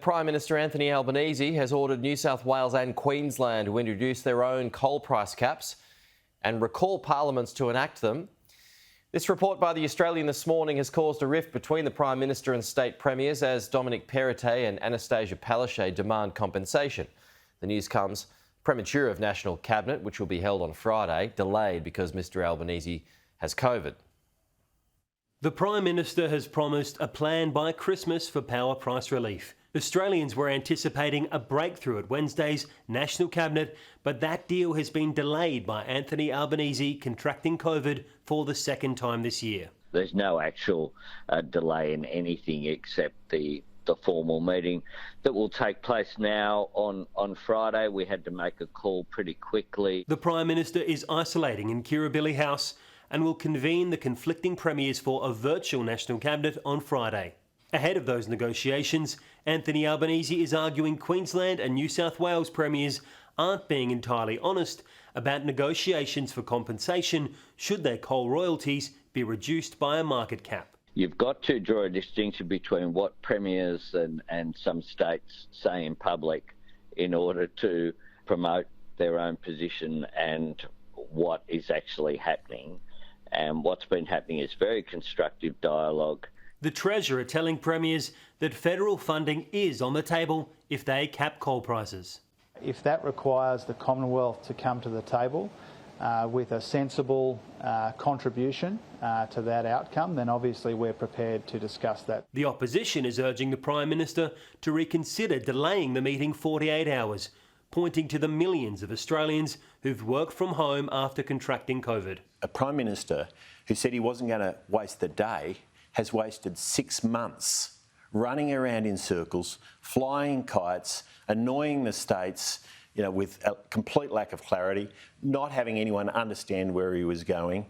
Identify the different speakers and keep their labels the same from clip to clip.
Speaker 1: Prime Minister Anthony Albanese has ordered New South Wales and Queensland to introduce their own coal price caps and recall parliaments to enact them. This report by The Australian this morning has caused a rift between the Prime Minister and state premiers as Dominic Perrottet and Annastacia Palaszczuk demand compensation. The news comes premature of National Cabinet, which will be held on Friday, delayed because Mr Albanese has COVID.
Speaker 2: The Prime Minister has promised a plan by Christmas for power price relief. Australians were anticipating a breakthrough at Wednesday's National Cabinet, but that deal has been delayed by Anthony Albanese contracting COVID for the second time this year.
Speaker 3: There's no actual delay in anything except the formal meeting that will take place now on Friday. We had to make a call pretty quickly.
Speaker 2: The Prime Minister is isolating in Kirribilli House and will convene the conflicting premiers for a virtual National Cabinet on Friday. Ahead of those negotiations, Anthony Albanese is arguing Queensland and New South Wales premiers aren't being entirely honest about negotiations for compensation should their coal royalties be reduced by a market cap.
Speaker 3: You've got to draw a distinction between what premiers and some states say in public in order to promote their own position and what is actually happening. And what's been happening is very constructive dialogue.
Speaker 2: The Treasurer telling premiers that federal funding is on the table if they cap coal prices.
Speaker 4: If that requires the Commonwealth to come to the table with a sensible contribution to that outcome, then obviously we're prepared to discuss that.
Speaker 2: The opposition is urging the Prime Minister to reconsider delaying the meeting 48 hours, pointing to the millions of Australians who've worked from home after contracting COVID.
Speaker 5: A Prime Minister who said he wasn't going to waste a day has wasted 6 months running around in circles, flying kites, annoying the states, with a complete lack of clarity, not having anyone understand where he was going,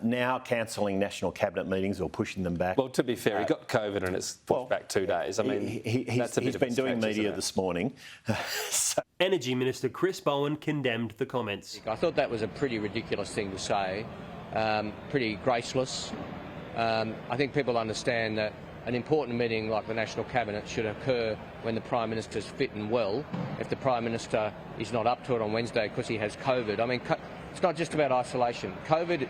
Speaker 5: now cancelling National Cabinet meetings or pushing them back.
Speaker 6: Well, to be fair, he got COVID and it's pushed back 2 days. I mean,
Speaker 5: he's been doing media this morning.
Speaker 2: Energy Minister Chris Bowen condemned the comments.
Speaker 7: I thought that was a pretty ridiculous thing to say, pretty graceless. I think people understand that an important meeting like the National Cabinet should occur when the Prime Minister's fit and well. If the Prime Minister is not up to it on Wednesday because he has COVID, I mean, it's not just about isolation. COVID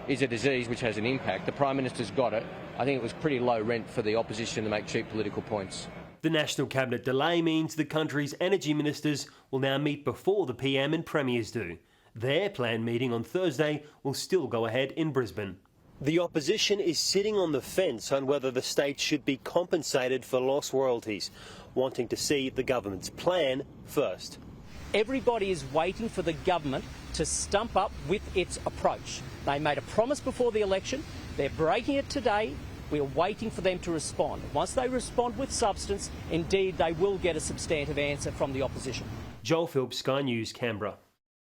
Speaker 7: is a disease which has an impact. The Prime Minister's got it. I think it was pretty low rent for the opposition to make cheap political points.
Speaker 2: The National Cabinet delay means the country's energy ministers will now meet before the PM and premiers do. Their planned meeting on Thursday will still go ahead in Brisbane. The opposition is sitting on the fence on whether the state should be compensated for lost royalties, wanting to see the government's plan first.
Speaker 8: Everybody is waiting for the government to stump up with its approach. They made a promise before the election. They're breaking it today. We're waiting for them to respond. Once they respond with substance, indeed they will get a substantive answer from the opposition.
Speaker 2: Joel Phillips, Sky News, Canberra.